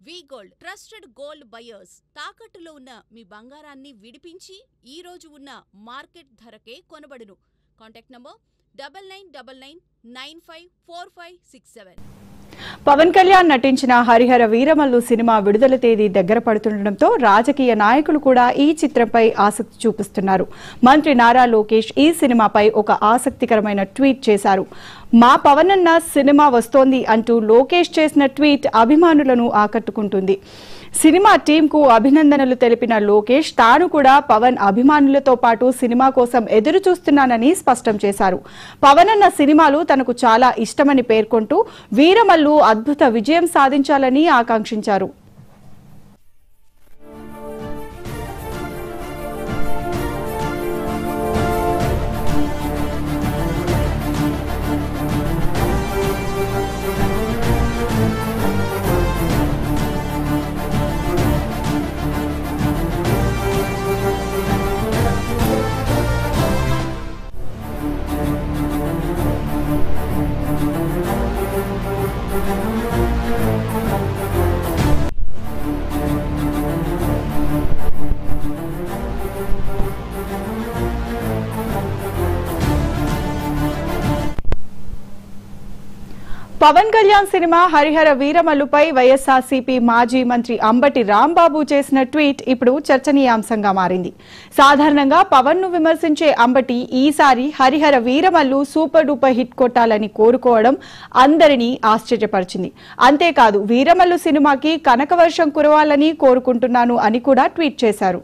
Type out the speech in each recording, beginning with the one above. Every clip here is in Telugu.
వి గోల్డ్ ట్రస్టెడ్ గోల్డ్ బయర్స్ తాకట్టులో ఉన్న మీ బంగారాన్ని విడిపించి ఈ రోజు ఉన్న మార్కెట్ ధరకే కొనబడును. Contact number 9999954567. పవన్ కళ్యాణ్ నటించిన హరిహర వీరమల్లు సినిమా విడుదల తేదీ దగ్గర పడుతుండటంతో రాజకీయ నాయకులు కూడా ఈ చిత్రంపై ఆసక్తి చూపిస్తున్నారు. మంత్రి నారా లోకేష్ ఈ సినిమాపై ఒక ఆసక్తికరమైన ట్వీట్ చేశారు. మా పవన్ అన్న సినిమా వస్తోంది అంటూ లోకేష్ చేసిన ట్వీట్ అభిమానులను ఆకట్టుకుంటుంది. సినిమా టీంకు అభినందనలు తెలిపిన లోకేష్ తాను కూడా పవన్ అభిమానులతో పాటు సినిమా కోసం ఎదురు చూస్తున్నానని స్పష్టం చేశారు. పవన్ అన్న సినిమాలు తనకు చాలా ఇష్టమని పేర్కొంటూ వీరమల్లు అద్భుత విజయం సాధించాలని ఆకాంక్షించారు. పవన్ కళ్యాణ్ సినిమా హరిహర వీరమల్లుపై వైఎస్ఆర్సీపీ మాజీ మంత్రి అంబటి రాంబాబు చేసిన ట్వీట్ ఇప్పుడు చర్చనీయాంశంగా మారింది. సాధారణంగా పవన్ ను విమర్శించే అంబటి ఈసారి Harihara Veeramallu super duper hit కొట్టాలని కోరుకోవడం అందరినీ ఆశ్చర్యపరిచింది. అంతేకాదు వీరమల్లు సినిమాకి కనకవర్షం కురవాలని కోరుకుంటున్నాను అని కూడా ట్వీట్ చేశారు.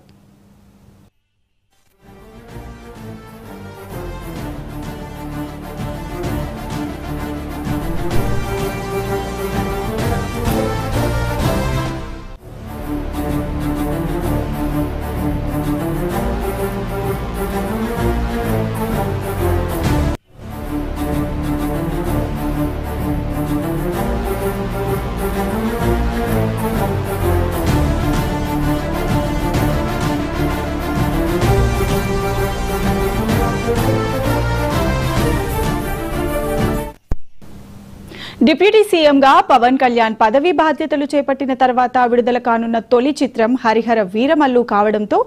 డిప్యూటీ సీఎంగా పవన్ కళ్యాణ్ పదవీ బాధ్యతలు చేపట్టిన తర్వాత విడుదల కానున్న తొలి చిత్రం హరిహర వీరమల్లు కావడంతో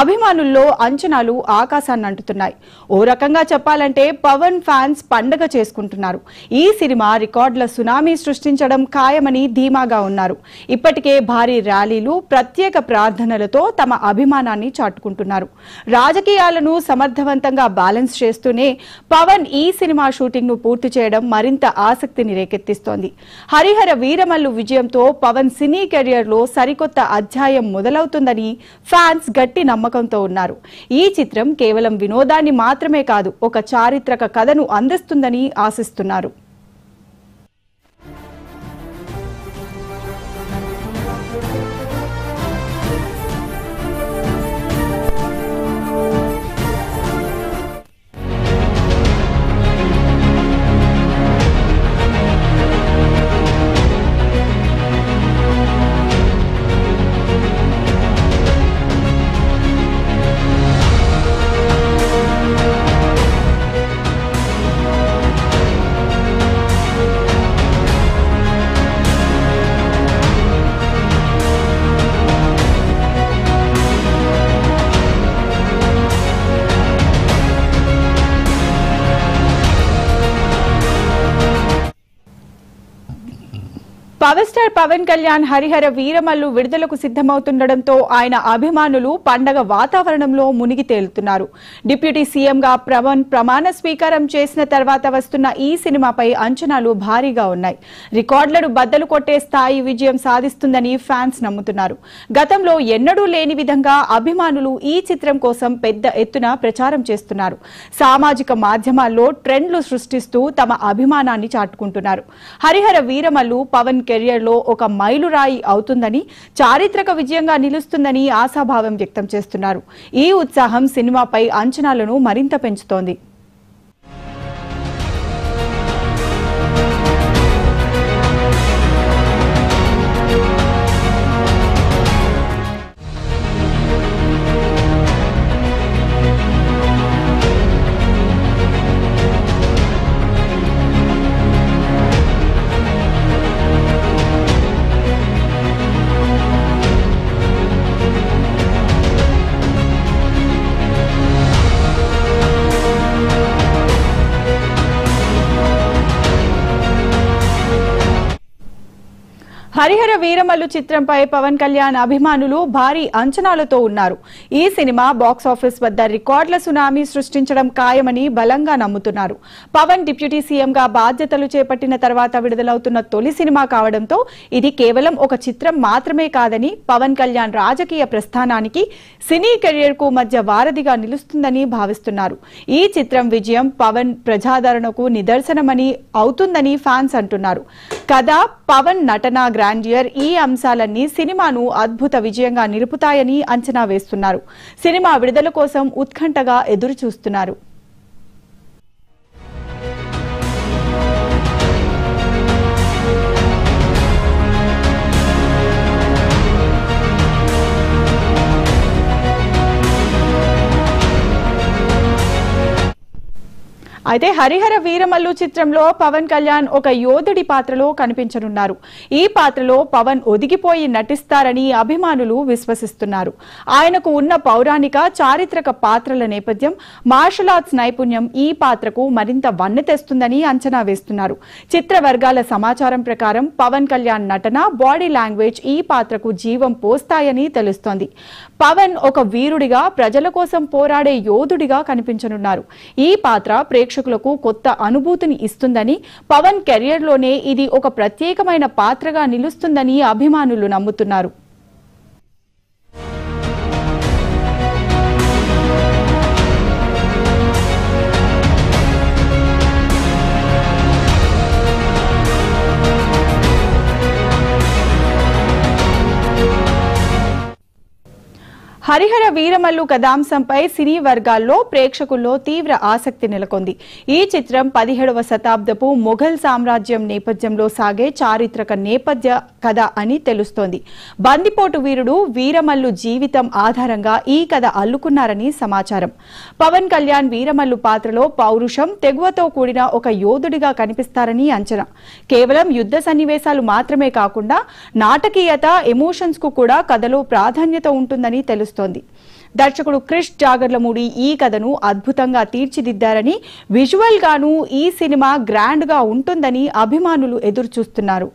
అభిమానుల్లో అంచనాలు ఆకాశాన్ని అంటుతున్నాయి. ఓ రకంగా చెప్పాలంటే పవన్ ఫ్యాన్స్ పండగ చేసుకుంటున్నారు. ఈ సినిమా రికార్డుల సునామీ సృష్టించడం ఖాయమని ధీమాగా ఉన్నారు. ఇప్పటికే భారీ ర్యాలీలు, ప్రత్యేక ప్రార్థనలతో తమ అభిమానాన్ని చాటుకుంటున్నారు. రాజకీయాలను సమర్థవంతంగా బ్యాలెన్స్ చేస్తూనే పవన్ ఈ సినిమా షూటింగ్ ను పూర్తి చేయడం మరింత ఆసక్తిని రేకెత్తిస్తోంది. హరిహర వీరమల్లు విజయంతో పవన్ సినీ కెరియర్ లో సరికొత్త అధ్యాయం మొదలవుతుందని ఫ్యాన్స్ గట్టి నమ్మకంతో ఉన్నారు. ఈ చిత్రం కేవలం వినోదాన్ని మాత్రమే కాదు, ఒక చారిత్రక కథను అందిస్తుందని ఆశిస్తున్నారు. పవర్ స్టార్ పవన్ కళ్యాణ్ హరిహర వీరమల్లు విడుదలకు సిద్ధమవుతుండటంతో ఆయన అభిమానులు పండగ వాతావరణంలో మునిగి తేలుతున్నారు. డిప్యూటీ సీఎంగా పవన్ ప్రమాణ స్వీకారం చేసిన తర్వాత వస్తున్న ఈ సినిమాపై అంచనాలు భారీగా ఉన్నాయి. రికార్డులను బద్దలు కొట్టే స్థాయి విజయం సాధిస్తుందని ఫ్యాన్స్ నమ్ముతున్నారు. గతంలో ఎన్నడూ లేని విధంగా అభిమానులు ఈ చిత్రం కోసం పెద్ద ఎత్తున ప్రచారం చేస్తున్నారు. సామాజిక మాధ్యమాల్లో ట్రెండ్లు సృష్టిస్తూ తమ అభిమానాన్ని చాటుకుంటున్నారు. హరిహర వీరమల్లు పవన్ కెరియర్ లో ఒక మైలురాయి అవుతుందని, చారిత్రక విజయంగా నిలుస్తుందని ఆశాభావం వ్యక్తం చేస్తున్నారు. ఈ ఉత్సాహం సినిమాపై అంచనాలను మరింత పెంచుతోంది. హరిహర వీరమల్లు చిత్రంపై పవన్ కళ్యాణ్ అభిమానులు భారీ అంచనాలతో ఉన్నారు. ఈ సినిమా బాక్సాఫీస్ వద్ద రికార్డుల సునామీ సృష్టించడం ఖాయమని బలంగా నమ్ముతున్నారు. పవన్ డిప్యూటీ సీఎంగా బాధ్యతలు చేపట్టిన తర్వాత విడుదలవుతున్న తొలి సినిమా కావడంతో ఇది కేవలం ఒక చిత్రం మాత్రమే కాదని, పవన్ కళ్యాణ్ రాజకీయ ప్రస్థానానికి, సినీ కెరియర్ కు మధ్య వారధిగా నిలుస్తుందని భావిస్తున్నారు. ఈ చిత్రం విజయం పవన్ ప్రజాదరణకు నిదర్శనమని అవుతుందని ఫ్యాన్స్ అంటున్నారు. కథ, పవన్ నటన, గ్రాండియర్ ఈ అంశాలన్నీ సినిమాను అద్భుత విజయంగా నిలుపుతాయని అంచనా వేస్తున్నారు. సినిమా విడుదల కోసం ఉత్కంఠగా ఎదురు చూస్తున్నారు. అయితే హరిహర వీరమల్లు చిత్రంలో పవన్ కళ్యాణ్ ఒక యోధుడి పాత్రలో కనిపించనున్నారు. ఈ పాత్రలో పవన్ ఒదిగిపోయి నటిస్తారని అభిమానులు విశ్వసిస్తున్నారు. ఆయనకు ఉన్న పౌరాణిక, చారిత్రక పాత్రల నేపథ్యం, మార్షల్ ఆర్ట్స్ నైపుణ్యం ఈ పాత్రకు మరింత వన్నె తెస్తుందని అంచనా వేస్తున్నారు. చిత్ర వర్గాల సమాచారం ప్రకారం పవన్ కళ్యాణ్ నటన, బాడీ లాంగ్వేజ్ ఈ పాత్రకు జీవం పోస్తాయని తెలుస్తోంది. పవన్ ఒక వీరుడిగా, ప్రజల కోసం పోరాడే యోధుడిగా కనిపించనున్నారు. ఈ పాత్ర ప్రేక్షకులకు కొత్త అనుభూతిని ఇస్తుందని, పవన్ కెరియర్లోనే ఇది ఒక ప్రత్యేకమైన పాత్రగా నిలుస్తుందని అభిమానులు నమ్ముతున్నారు. హరిహర వీరమల్లు కథాంశంపై సినీ వర్గాల్లో, ప్రేక్షకుల్లో తీవ్ర ఆసక్తి నెలకొంది. ఈ చిత్రం 17వ శతాబ్దపు మొఘల్ సామ్రాజ్యం నేపథ్యంలో సాగే చారిత్రక నేపథ్య కథ అని తెలుస్తోంది. బందిపోటు వీరుడు వీరమల్లు జీవితం ఆధారంగా ఈ కథ అల్లుకున్నారని సమాచారం. పవన్ కళ్యాణ్ వీరమల్లు పాత్రలో పౌరుషం, తెగువతో కూడిన ఒక యోధుడిగా కనిపిస్తారని అంచనా. కేవలం యుద్ధ సన్నివేశాలు మాత్రమే కాకుండా నాటకీయత, ఎమోషన్స్ కు కూడా కథలో ప్రాధాన్యత ఉంటుందని తెలుస్తోంది. దర్శకుడు క్రిష్ జాగర్లమూడి ఈ కథను అద్భుతంగా తీర్చిదిద్దారని, విజువల్ గాను ఈ సినిమా గ్రాండ్ గా ఉంటుందని అభిమానులు ఎదురుచూస్తున్నారు.